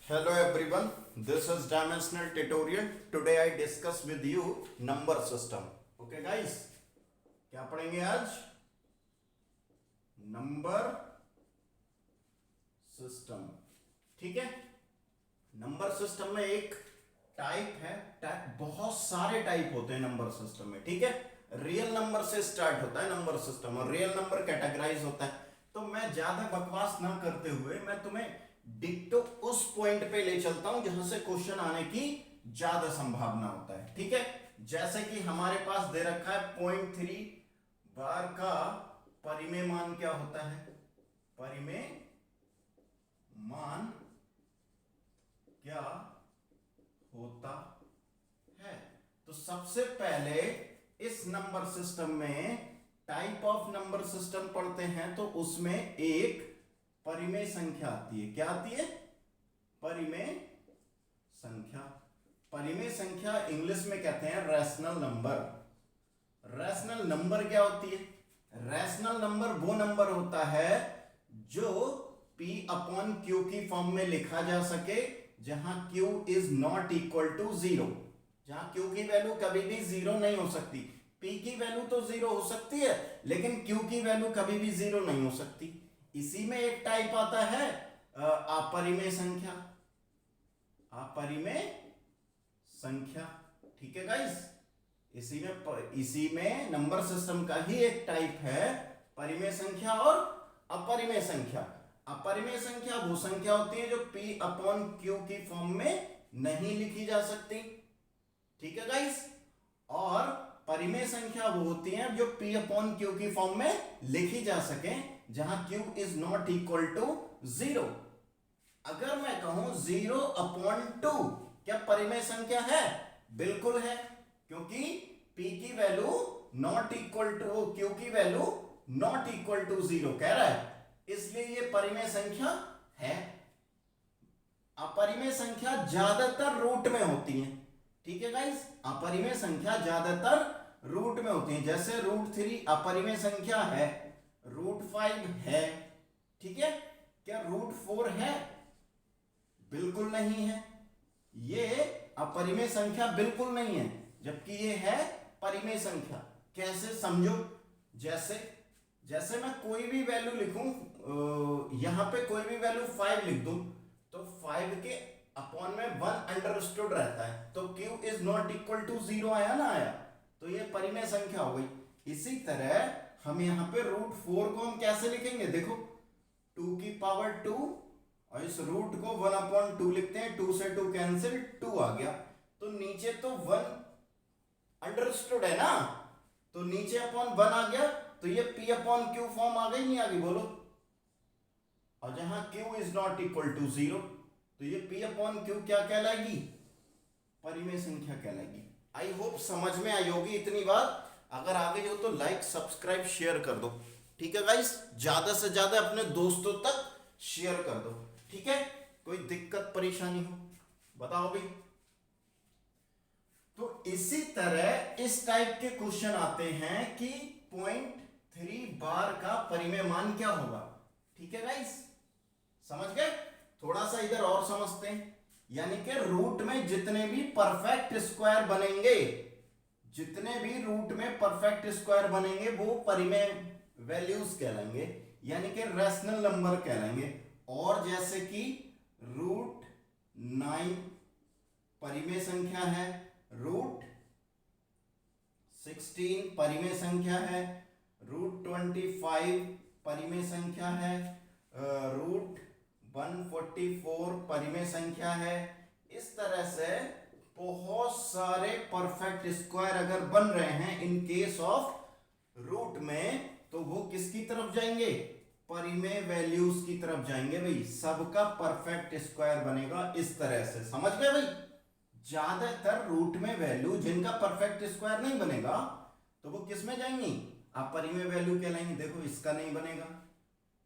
Hello everyone, this is dimensional tutorial. Today I discuss with you number system. Okay guys, क्या पढ़ेंगे आज? Number system. ठीक है. Number system में एक टाइप है. बहुत सारे टाइप होते हैं नंबर सिस्टम में. ठीक है. रियल नंबर से स्टार्ट होता है नंबर सिस्टम और रियल नंबर कैटेगराइज होता है. तो मैं ज्यादा बकवास ना करते हुए मैं तुम्हें डिक्टो उस पॉइंट पे ले चलता हूं जहां से क्वेश्चन आने की ज्यादा संभावना होता है. ठीक है. जैसे कि हमारे पास दे रखा है 0.3 बार का परिमेय मान क्या होता है. परिमेय मान क्या होता है. तो सबसे पहले इस नंबर सिस्टम में टाइप ऑफ नंबर सिस्टम पढ़ते हैं तो उसमें एक परिमेय संख्या आती है. क्या आती है? परिमेय संख्या. परिमेय संख्या इंग्लिश में कहते हैं रैशनल नंबर. रैशनल नंबर क्या होती है? रैशनल नंबर वो नंबर होता है जो P अपॉन Q की फॉर्म में लिखा जा सके जहां Q is not equal to 0. जहां Q की वैल्यू कभी भी 0 नहीं हो सकती. P की वैल्यू तो 0 हो सकती है लेकिन Q की वैल्यू कभी भी 0 नहीं हो सकती. इसी में एक टाइप आता है अपरिमेय संख्या. अपरिमेय संख्या. ठीक है गाइस. इसी में नंबर सिस्टम का ही एक टाइप है परिमेय संख्या और अपरिमेय संख्या. अपरिमेय संख्या वो संख्या होती है जो P अपॉन Q की फॉर्म में नहीं लिखी जा सकती. ठीक है गाइस. और परिमेय संख्या वो होती है जो P अपॉन Q की फॉर्म में लिखी जा सके जहां Q is not equal to 0. अगर मैं कहूं 0 अपॉन 2 क्या परिमेय संख्या है? बिल्कुल है, क्योंकि P की value not equal to Q की वैल्यू नॉट इक्वल टू 0 कह रहा है, इसलिए ये परिमेय संख्या है. अपरिमेय संख्या ज्यादातर रूट में होती है. ठीक है गाइस. अपरिमेय संख्या ज्यादातर रूट में होती है. जैसे √3 अपरिमेय संख्या है, √5 है. ठीक है. क्या √4 है? बिल्कुल नहीं है. ये अपरिमेय संख्या बिल्कुल नहीं है, जबकि ये है परिमेय संख्या. कैसे समझो? जैसे मैं कोई भी वैल्यू लिखूं, यहां पे कोई भी वैल्यू 5 लिख दूं तो 5 के अपॉन में 1 अंडरस्टूड रहता है, तो Q is not equal to 0 आया ना आया, तो ये परिमेय संख्या हो गई. इसी तरह हम यहां पे √4 को हम कैसे लिखेंगे? देखो 2 की पावर 2 और इस रूट को 1/2 लिखते हैं. 2 से 2 कैंसिल, 2 आ गया. तो नीचे तो 1 अंडरस्टूड है ना, तो नीचे अपॉन 1 आ गया, तो ये P अपॉन Q फॉर्म आ गई नहीं आ गई? बोलो. और जहां Q is not equal to 0 तो ये P अपॉन Q क्या कहलाएगी? परिमेय संख्या कहलाएगी. आई होप समझ में आई होगी इतनी बात. अगर आ गई हो तो लाइक सब्सक्राइब शेयर कर दो. ठीक है गाइस. ज्यादा से ज्यादा अपने दोस्तों तक शेयर कर दो. ठीक है. कोई दिक्कत परेशानी हो बताओ भाई. तो इसी तरह इस टाइप के क्वेश्चन आते हैं कि 0.3 बार का परिमेय मान क्या होगा. ठीक है गाइस. समझ गए? थोड़ा सा इधर और समझते हैं. यानी कि रूट में जितने भी परफेक्ट स्क्वायर बनेंगे, जितने भी रूट में परफेक्ट स्क्वायर बनेंगे वो परिमेय वैल्यूज कहलाएंगे, यानी कि रैशनल नंबर कहलाएंगे. और जैसे कि √9 परिमेय संख्या है, √16 परिमेय संख्या है, √25 परिमेय संख्या है, √144 परिमेय संख्या है. इस तरह से बहुत सारे परफेक्ट स्क्वायर अगर बन रहे हैं इन केस ऑफ रूट में, तो वो किसकी तरफ जाएंगे? परिमेय वैल्यूज की तरफ जाएंगे भाई. सबका परफेक्ट स्क्वायर बनेगा इस तरह से. समझ गए भाई? ज्यादातर रूट में वैल्यू जिनका परफेक्ट स्क्वायर नहीं बनेगा तो वो किस में जाएंगी? अपरिमेय वैल्यू कहलाएंगे. देखो इसका नहीं बनेगा,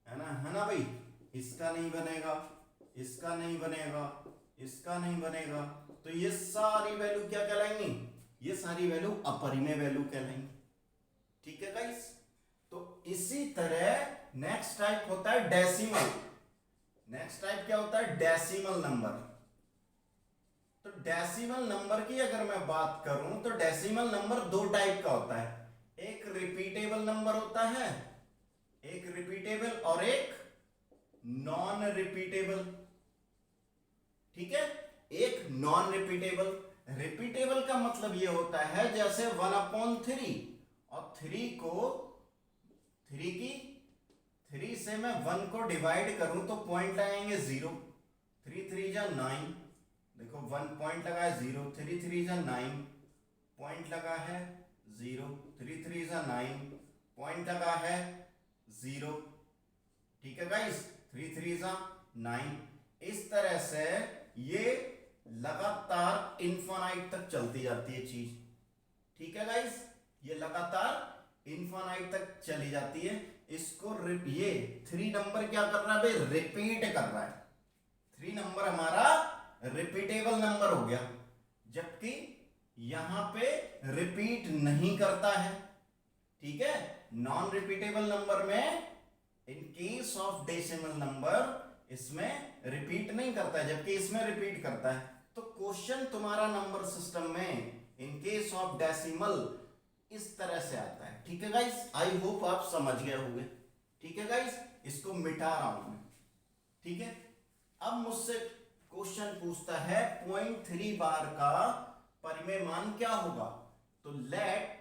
है ना भाई. इसका नहीं बनेगा, इसका नहीं बनेगा, इसका नहीं बनेगा, तो ये सारी वैल्यू क्या कहलाएंगी? ये सारी वैल्यू अपरिमेय वैल्यू कहलाएंगी. ठीक है गाइस. तो इसी तरह नेक्स्ट टाइप होता है डेसिमल. नेक्स्ट टाइप क्या होता है? Decimal number. डेसिमल नंबर की अगर मैं बात करूं तो डेसिमल नंबर दो टाइप का होता है, एक रिपीटेबल नंबर होता है, एक रिपीटेबल और एक नॉन रिपीटेबल। ठीक है, एक नॉन रिपीटेबल। रिपीटेबल का मतलब ये होता है जैसे 1/3 और 3 से मैं 1 को डिवाइड करूं तो पॉइंट लगाएंगे 0, 3 3 जा 9, देखो 1 पॉइंट लगा है 0, 3 3 जा 9 पॉइंट लगा है 0, 3 3 जा 9 पॉइंट लगा है 0। ठीक है गाइस, 3 3 जा 9। इस तरह से ये लगातार इनफाइनाइट तक चलती जाती है चीज। ठीक है गाइस, ये लगातार इनफाइनाइट तक चली जाती है। इसको ये 3 नंबर क्या कर रहा है भाई, रिपीट कर रहा है। 3 नंबर हमारा रिपीटेबल नंबर हो गया, जबकि यहां पे रिपीट नहीं करता है। ठीक है, नॉन रिपीटेबल नंबर में in case of decimal number इसमें रिपीट नहीं करता है, जबकि इसमें रिपीट करता है। तो क्वेश्चन तुम्हारा नंबर सिस्टम में इन केस ऑफ डेसिमल इस तरह से आता है। ठीक है गाइस, आई होप आप समझ गए होंगे। ठीक है गाइस, इसको मिटा रहा हूं मैं। ठीक है, अब मुझसे क्वेश्चन पूछता है 0.3 बार का परिमेय मान क्या होगा। तो लेट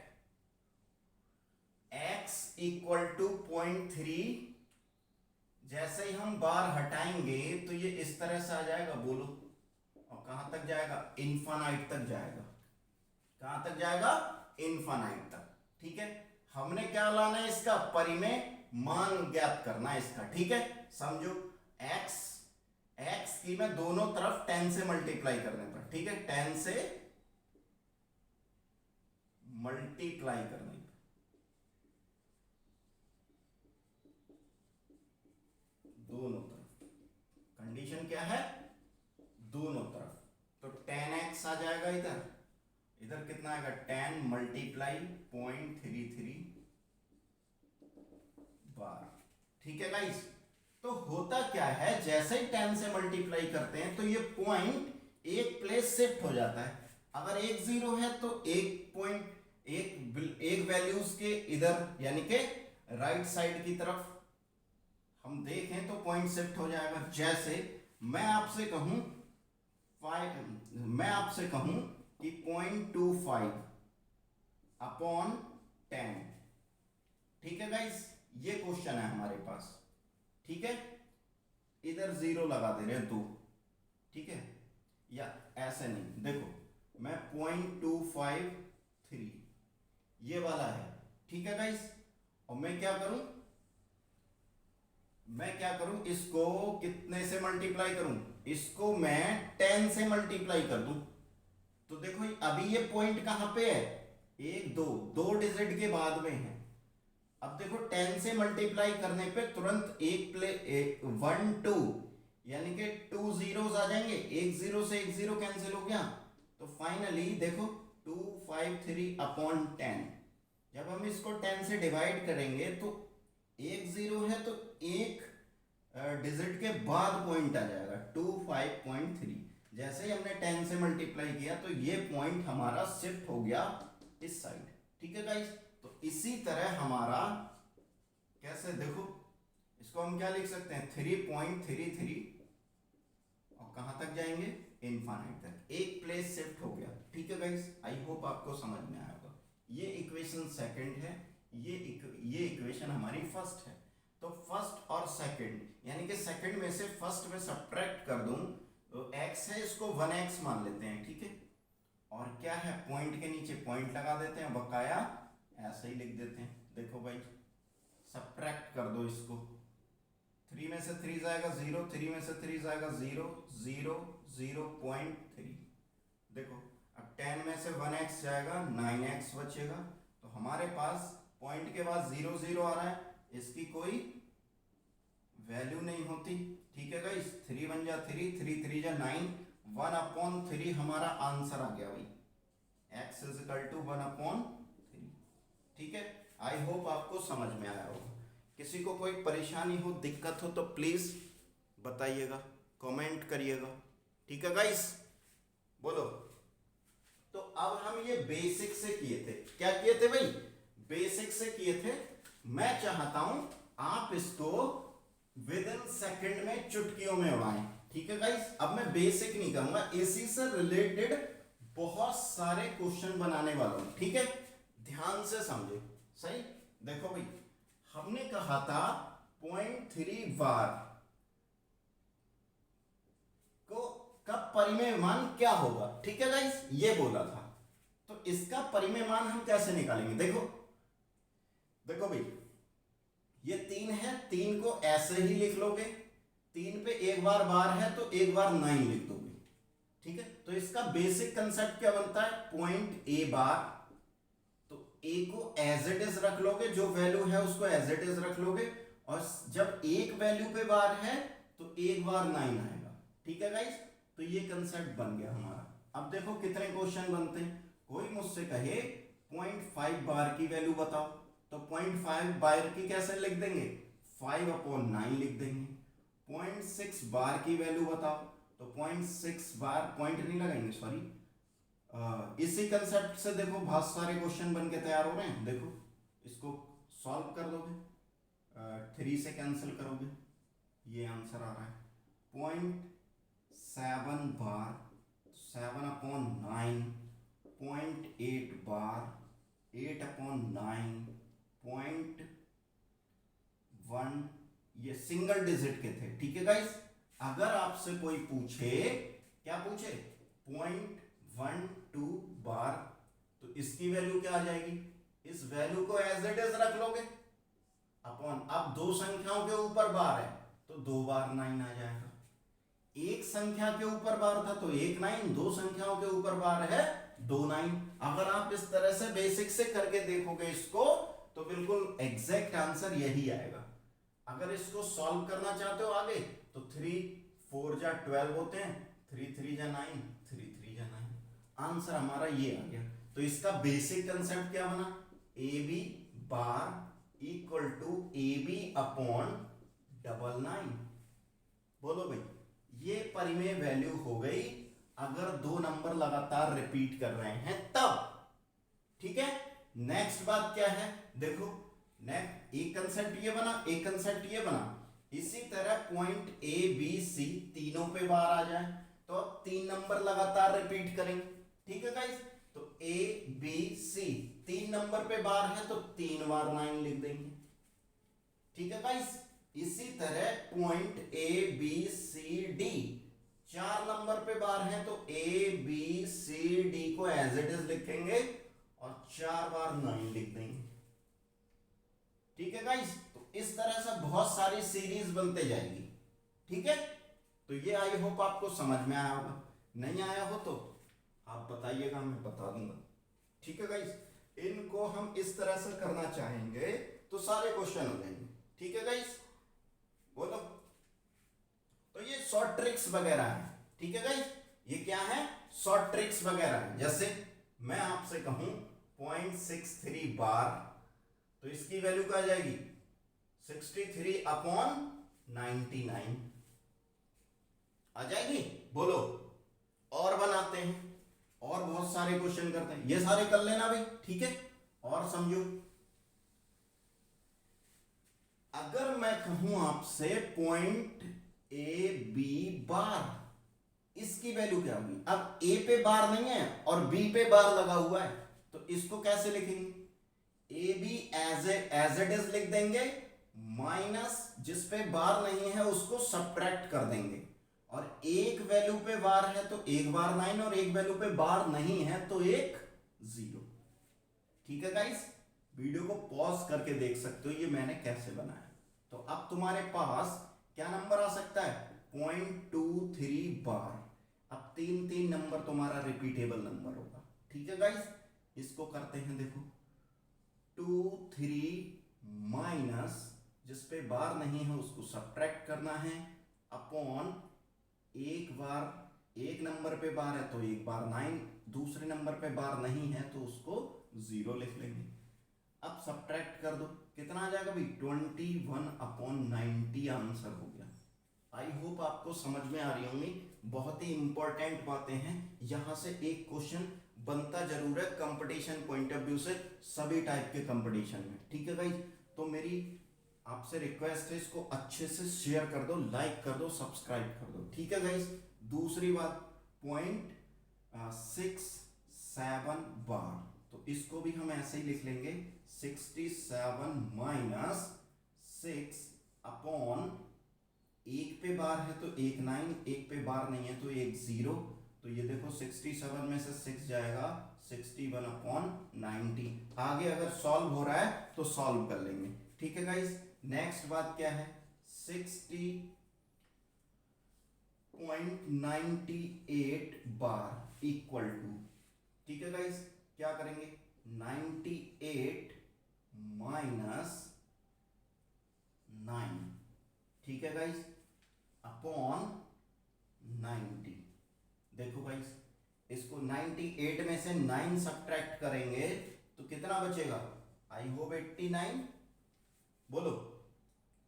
x इक्वल टू 0.3, जैसे ही हम बार हटाएंगे तो ये इस तरह से आ जाएगा, बोलो, और कहां तक जाएगा, इनफाइनाइट तक जाएगा। कहां तक जाएगा, इनफाइनाइट तक। ठीक है, हमने क्या लाना है, इसका परिमेय मान ज्ञात करना है इसका। ठीक है, समझो x की मैं दोनों तरफ 10 से मल्टीप्लाई करने पर, ठीक है, 10 से मल्टीप्लाई करने पर, दोनों तरफ, कंडीशन क्या है, दोनों तरफ। तो 10x आ जाएगा, इधर कितना आएगा, 10 मल्टीप्लाई 0.33 बार। ठीक है गाइस, तो होता क्या है, जैसे ही 10 से मल्टीप्लाई करते हैं तो ये पॉइंट एक प्लेस शिफ्ट हो जाता है। अगर एक 0 है तो एक पॉइंट एक वैल्यूज के इधर, यानी कि राइट साइड की तरफ हम देखें तो पॉइंट शिफ्ट हो जाएगा। जैसे मैं आपसे कहूं कि 0.25 अपॉन 10। ठीक है गाइस, ये क्वेश्चन है हमारे पास। ठीक है, इधर 0 लगा दे रहे हैं 2। ठीक है, या ऐसे नहीं, देखो मैं 0.253 ये वाला है। ठीक है गाइस, और मैं क्या करूं, इसको कितने से मल्टीप्लाई करूं, इसको मैं 10 से मल्टीप्लाई कर दूं। तो देखो अभी ये पॉइंट कहां पे है, 1 2 डिजिट के बाद में है। अब देखो 10 से मल्टीप्लाई करने पे तुरंत 1 2, यानी कि 2 zeros आ जाएंगे, 1 0 से 1 0 कैंसिल हो गया। तो फाइनली देखो 253 अपॉन 10, जब हम इसको 10 से डिवाइड करेंगे तो 1 0 है तो एक डिजिट के बाद पॉइंट आ जाएगा 25.3। जैसे ही हमने 10 से मल्टीप्लाई किया तो ये पॉइंट हमारा शिफ्ट हो गया इस साइड। ठीक है गाइस, तो इसी तरह हमारा कैसे, देखो इसको हम क्या लिख सकते हैं, 3.33, और कहां तक जाएंगे, इनफाइनाइट तक, एक प्लेस शिफ्ट हो गया। ठीक है गाइस, आई होप आपको समझ में आया होगा। ये इक्वेशन सेकंड है, ये इक्वेशन हमारी फर्स्ट है। तो फर्स्ट और सेकंड, यानी कि सेकंड में से फर्स्ट में सब्ट्रैक्ट कर दूं तो x है, इसको 1x मान लेते हैं। ठीक है, और क्या है, पॉइंट के नीचे पॉइंट लगा देते हैं, बकाया ऐसे ही लिख देते हैं। देखो भाई, सब्ट्रैक्ट कर दो इसको, 3 में से 3 जाएगा 0, 3 में से 3 जाएगा 0, 0 0.3। देखो अब 10 में से 1x जाएगा, 9x बचेगा। तो हमारे पास पॉइंट के बाद 0 0 आ रहा है, इसकी कोई वैल्यू नहीं होती। ठीक है गाइस, 3 1 जा 3, 3 3 जा 9, 1/3 हमारा आंसर आ गया भाई, x इज इक्वल टू 1/3। ठीक है, आई होप आपको समझ में आया होगा। किसी को कोई परेशानी हो, दिक्कत हो तो प्लीज बताइएगा, कमेंट करिएगा। ठीक है गाइस। बोलो। तो अब हम ये बेसिक से किए थे, क्या किए थे भाई, बेसिक से किए थे। मैं चाहता हूं आप इसको विद इन सेकेंड में चुटकियों में उड़ाएं, ठीक है गाइस। अब मैं बेसिक नहीं करूंगा, इसी से रिलेटेड बहुत सारे क्वेश्चन बनाने वाला हूं, ठीक है। ध्यान से समझे, सही। देखो भाई, हमने कहा था 0.3 बार को का परिमेय मान क्या होगा, ठीक है गाइस, ये बोला था। तो इसका परिमेय मान हम कैसे निकालेंगे, देखो देखो भाई, ये 3 है, 3 को ऐसे ही लिख लोगे, 3 पे एक बार बार है तो एक बार 9 लिख दोगे, ठीक है। तो इसका बेसिक कंसेप्ट क्या बनता है, पॉइंट ए बार, तो ए को एज इट इज रख लोगे, जो वैल्यू है उसको एज इट इज रख लोगे, और जब एक वैल्यू पे बार है तो एक बार 9 आएगा, ठीक है गाइस। तो ये कंसेप्ट बन गया हमारा। अब देखो कितने क्वेश्चन बनते हैं। कोई मुझसे कहे 0.5 बार की वैल्यू बताओ, तो 0.5 बार की कैसे लिख देंगे, 5/9 लिख देंगे। 0.6 बार की वैल्यू बताओ, तो 0.6 बार, पॉइंट नहीं लगाएंगे सॉरी, इसी कंसेप्ट से देखो बहुत सारे क्वेश्चन बन के तैयार हो रहे हैं। देखो इसको सॉल्व कर दोगे, 3 से कैंसिल करोगे, ये आंसर आ रहा है 0.7 बार, 7/9, 0.8 बार, 8/9, 0.1, ये सिंगल डिजिट के थे, ठीक है गाइस। अगर आपसे कोई पूछे, क्या पूछे, 0.12 बार, तो इसकी वैल्यू क्या आ जाएगी, इस वैल्यू को एज इट इज रख लोगे अपॉन, अब दो संख्याओं के ऊपर बार है तो 2 बार 9 आ जाएगा। एक संख्या के ऊपर बार था तो 1 9, दो संख्याओं के ऊपर बार है 2 9। अगर आप इस तरह से बेसिक से करके देखोगे इसको, तो बिल्कुल एग्जैक्ट आंसर यही आएगा। अगर इसको सॉल्व करना चाहते हो आगे, तो 3 4 जा 12 होते हैं, 3 3 जा 9, 3 3 जा 9, आंसर हमारा ये आ गया। तो इसका बेसिक कंसेप्ट क्या बना, A B bar equal to A B upon 999। बोलो भाई, ये परिमेय वैल्यू हो गई अगर दो नंबर लगातार रिपीट कर रहे हैं तब, ठीक है। नेक्स्ट बात क्या है, देखो नेक्स्ट एक कंसेप्ट ये बना, एक कंसेप्ट ये बना। इसी तरह पॉइंट ए बी सी तीनों पे बार आ जाए तो 3 नंबर लगातार रिपीट करेंगे, ठीक है गाइस। तो ए बी सी 3 नंबर पे बार है तो 3 बार 9 लिख देंगे, ठीक है गाइस। इसी तरह point A B C D 4 number पे बार है तो ए बी सी डी को एज इट इज लिखेंगे और 4 बार 9 लिख देंगे, ठीक है गाइस। तो इस तरह से बहुत सारी सीरीज बनते जाएगी, ठीक है। तो ये आई होप आपको समझ में आया होगा, नहीं आया हो तो आप बताइएगा, मैं बता दूंगा, ठीक है गाइस। इनको हम इस तरह से करना चाहेंगे तो सारे क्वेश्चन हो जाएंगे, ठीक है गाइस। बोलो। तो ये शॉर्ट ट्रिक्स वगैरह है, ठीक है गाइस। ये क्या है, शॉर्ट ट्रिक्स वगैरह है। जैसे मैं आपसे कहूं 0.63 बार, तो इसकी वैल्यू क्या आ जाएगी, 63/99 आ जाएगी। बोलो। और बनाते हैं, और बहुत सारे क्वेश्चन करते हैं, ये सारे कर लेना भाई, ठीक है। और समझो, अगर मैं कहूं आपसे पॉइंट ए बी बार, इसकी वैल्यू क्या होगी। अब ए पे बार नहीं है और बी पे बार लगा हुआ है, तो इसको कैसे लिखेंगे, A B as it is लिख देंगे, माइनस जिस पे बार नहीं है उसको सब्ट्रैक्ट कर देंगे, और एक वैल्यू पे बार है तो एक बार 9, और एक वैल्यू पे बार नहीं है तो एक 0, ठीक है गाइस। वीडियो को पॉज करके देख सकते हो ये मैंने कैसे बनाया। तो अब तुम्हारे पास क्या नंबर आ सकता है, 0.23 बार। अब 3 नंबर तुम्हारा रिपीटेबल नंबर होगा, ठीक है गाइस। इसको करते हैं, देखो 2 3 माइनस जिस पे बार नहीं है उसको सब्ट्रैक्ट करना है, अपॉन एक बार, एक नंबर पे बार है तो एक बार 9, दूसरे नंबर पे बार नहीं है तो उसको 0 लिख लेंगे। अब सब्ट्रैक्ट कर दो, कितना आ जाएगा भाई, 21/90 आंसर हो गया। आई होप आपको समझ में आ रही होंगी। बहुत ही इंपॉर्टेंट बातें हैं, यहाँ से एक क्वेश्चन बनता जरूर है कंपटीशन पॉइंट ऑफ व्यू से, सभी टाइप के कंपटीशन में। ठीक है गाइज, तो मेरी आपसे रिक्वेस्ट है इसको अच्छे से शेयर कर दो, लाइक कर दो, सब्सक्राइब कर दो। ठीक है गाइज, दूसरी बात, 0.67 बार, तो इसको भी हम ऐसे ही लिख लेंगे 67 माइनस 6 अपॉन, एक पे बार है तो एक 9, एक पे बार नहीं है तो एक 0, तो ये देखो 67 में से 6 जाएगा 61 अपॉन 90। आगे अगर सॉल्व हो रहा है तो सॉल्व कर लेंगे। ठीक है गाइस, नेक्स्ट बात क्या है, 60.98 बार इक्वल टू, ठीक है गाइस, क्या करेंगे 98 माइनस 9, ठीक है गाइस, अपॉन 90। देखो गाइस, इसको 98 में से 9 सब्ट्रैक्ट करेंगे तो कितना बचेगा, आई होप 89, बोलो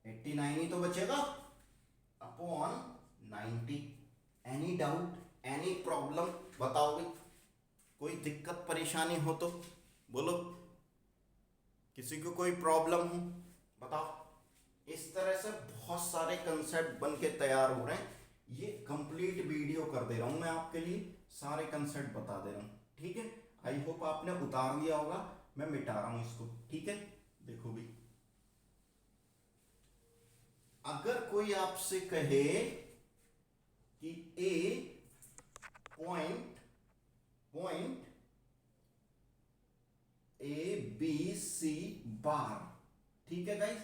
89 ही तो बचेगा, upon 90। Any doubt, any problem बताओगे, कोई दिक्कत परेशानी हो तो बोलो, किसी को कोई प्रॉब्लम हो बताओ। इस तरह से बहुत सारे कंसेप्ट बन के तैयार हो रहे हैं, ये कंप्लीट वीडियो कर दे रहा हूं मैं आपके लिए, सारे कंसेप्ट बता दे रहा हूं। ठीक है, आई होप आपने उतार लिया होगा, मैं मिटा रहा हूं इसको। ठीक है, देखो भी, अगर कोई आपसे कहे कि ए पॉइंट ए बी सी बार, ठीक है गाइस,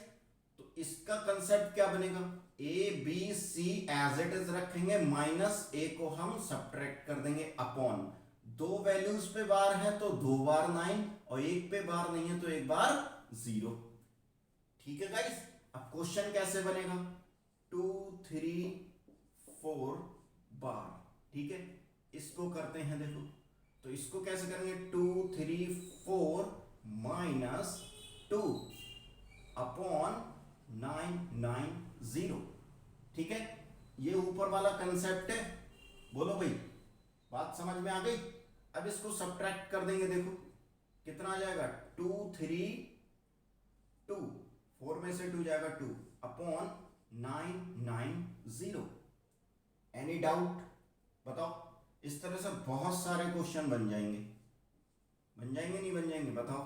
तो इसका कंसेप्ट क्या बनेगा, A B C as it is रखेंगे, माइनस ए को हम सब्ट्रैक्ट कर देंगे, अपॉन, दो वैल्यूज पे बार है तो 2 बार 9, और एक पे बार नहीं है तो एक बार 0। ठीक है गाइस, अब क्वेश्चन कैसे बनेगा, 2 3 4 बार, ठीक है, इसको करते हैं, देखो तो इसको कैसे करेंगे, 2 3 4 माइनस 2 अपॉन 9 9 0। ठीक है, ये ऊपर वाला कंसेप्ट है, बोलो भाई बात समझ में आ गई। अब इसको सब्ट्रैक्ट कर देंगे, देखो कितना आ जाएगा, 2 3 2, 4 में से 2 जाएगा 2 अपॉन 9 9 0। एनी डाउट बताओ। इस तरह से बहुत सारे क्वेश्चन बन जाएंगे, बन जाएंगे नहीं बन जाएंगे बताओ।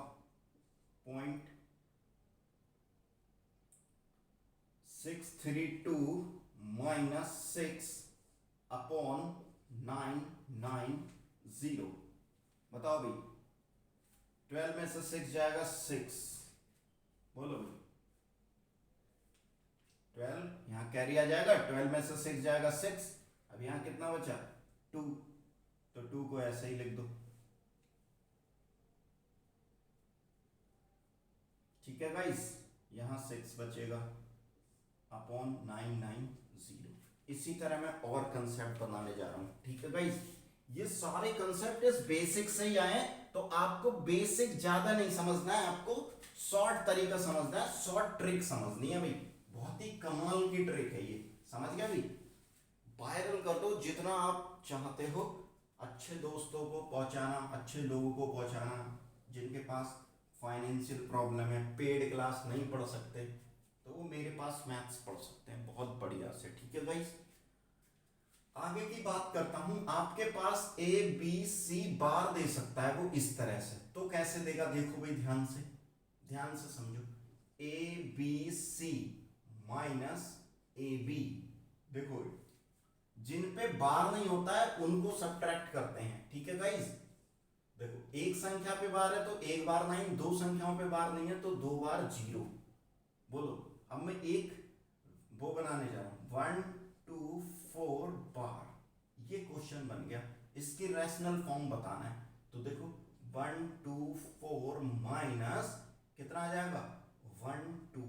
0.632 माइनस 6 अपॉन 9 9 0, बताओ भाई, 12 में से 6 जाएगा 6, बोलो भाई 12, यहां कैरी आ जाएगा, 12 में से 6 जाएगा 6, अब यहां कितना बचा 2, तो 2 को ऐसे ही लिख दो। ठीक है गाइस, यहां 6 बचेगा अपॉन 9 9 0। इसी तरह मैं और कंसेप्ट बनाने जा रहा हूं। ठीक है गाइस, ये सारे कंसेप्ट इस बेसिक से ही आए, तो आपको बेसिक ज्यादा नहीं समझना है, आपको शॉर्ट तरीका समझना है, शॉर्ट ट्रिक समझनी है भाई, बहुत ही कमाल की ट्रिक है ये, समझ गया भाई। वायरल कर दो जितना आप चाहते हो, अच्छे दोस्तों को पहुंचाना, अच्छे लोगों को पहुंचाना, जिनके पास फाइनेंशियल प्रॉब्लम है, पेड क्लास नहीं पढ़ सकते, तो वो मेरे पास मैथ्स पढ़ सकते हैं बहुत बढ़िया से। ठीक है गाइस, आगे की बात करता हूं, आपके पास ए बी सी बार दे सकता है वो इस तरह से, तो कैसे देगा देखो भाई, ध्यान से समझो, A B C minus A B, देखो जिन पे बार नहीं होता है उनको सब्ट्रैक्ट करते हैं। ठीक है गाइस, देखो एक संख्या पे बार है तो एक बार 9, दो संख्याओं पे बार नहीं है तो 2 बार 0, बोलो। अब मैं एक वो बनाने जा रहा हूं, 1 2 4 बार, ये क्वेश्चन बन गया, इसकी रैशनल फॉर्म बताना है, तो देखो 1 2 4 माइनस कितना आ जाएगा 1 2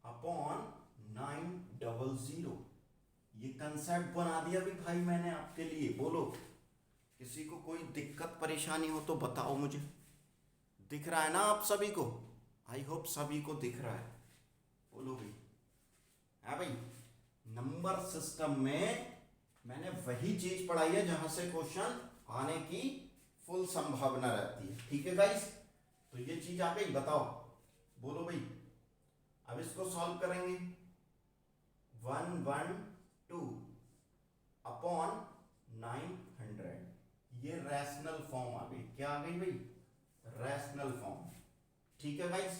अपॉन 9 0। ये कंसेप्ट बना दिया भी भाई मैंने आपके लिए, बोलो किसी को कोई दिक्कत परेशानी हो तो बताओ मुझे। दिख रहा है ना आप सभी को, आई होप सभी को दिख रहा है, बोलो भाई। हाँ भाई, नंबर सिस्टम में मैंने वही चीज पढ़ाई है जहां से क्वेश्चन आने की फुल संभावना रहती है। ठीक है गाइस, तो ये चीज आ गई, बताओ, बोलो भाई। अब इसको सॉल्व करेंगे। 112 अपॉन 900, ये रैशनल फॉर्म आ गई। क्या आ गई भाई? Rational form. ठीक है गाइस,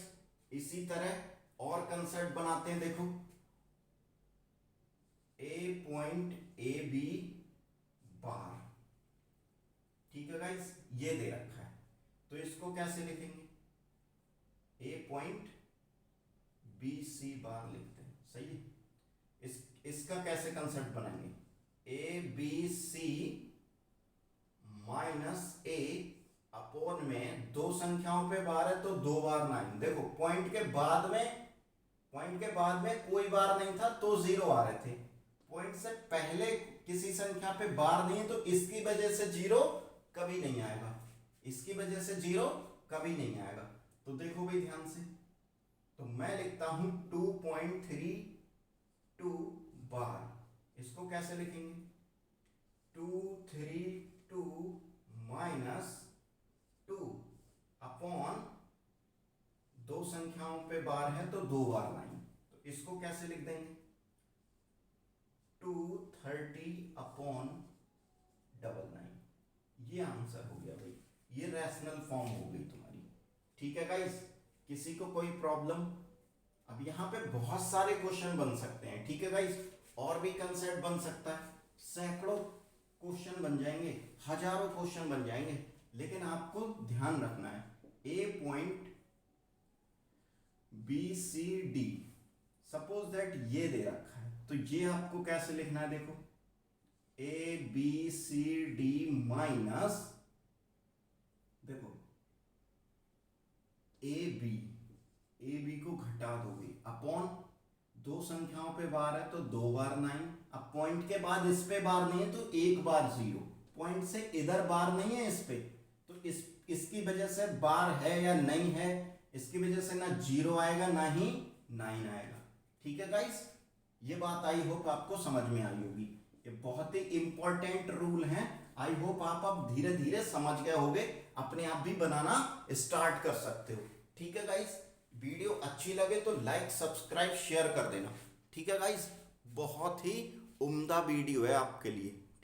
इसी तरह और कंसेप्ट बनाते हैं। देखो, ए पॉइंट ए बी बार। ठीक है गाइस, ये दे रखा है, तो इसको कैसे लिखेंगे? ए पॉइंट बी सी बार लिखते हैं, सही है। इसका कैसे कंसेप्ट बनाएंगे? A B C minus A upon में दो संख्याओं पे बार है तो दो बार 9। देखो, पॉइंट के बाद में कोई बार नहीं था तो 0 आ रहे थे। पॉइंट से पहले किसी संख्या पे बार नहीं है तो इसकी वजह से 0 कभी नहीं आएगा, इसकी वजह से 0 कभी नहीं आएगा। तो देखो भाई ध्यान से, तो मैं लिखता हूं 2.32 बार। इसको कैसे लिखेंगे? 232 माइनस 2 अपॉन दो संख्याओं पे बार है तो दो बार 9, तो इसको कैसे लिख देंगे? 230 अपॉन 99। ये आंसर हो गया भाई, ये रैशनल फॉर्म हो गई तुम्हारी। ठीक है गाइस, किसी को कोई प्रॉब्लम? अब यहाँ पे बहुत सारे क्वेश्चन बन सकते हैं। ठीक है गाइस, और भी कंसेप्ट बन सकता है, सैकड़ों क्वेश्चन बन जाएंगे, हजारों क्वेश्चन बन जाएंगे, लेकिन आपको ध्यान रखना है A point B C D, suppose that ये दे रखा है, तो ये आपको कैसे लिखना है? देखो, A B C D minus, देखो ए बी को घटा दोगे अपॉन दो संख्याओं पे बार है तो दो बार 9। अब पॉइंट के बाद इस पे बार नहीं है तो एक बार 0, पॉइंट से इधर बार नहीं है इस पे, तो इसकी वजह से बार है या नहीं है, इसकी वजह से ना 0 आएगा ना ही 9 आएगा। ठीक है गाइस, ये बात आई होप आपको समझ में आई होगी। ये बहुत ही इंपॉर्टेंट रूल है, आई होप आप अब धीरे धीरे समझ गए होगे, अपने आप भी बनाना स्टार्ट कर सकते हो। ठीक है गाइस, वीडियो अच्छी लगे तो लाइक सब्सक्राइब शेयर कर देना। ठीक है गाइस, बहुत ही उम्दा वीडियो है आपके लिए।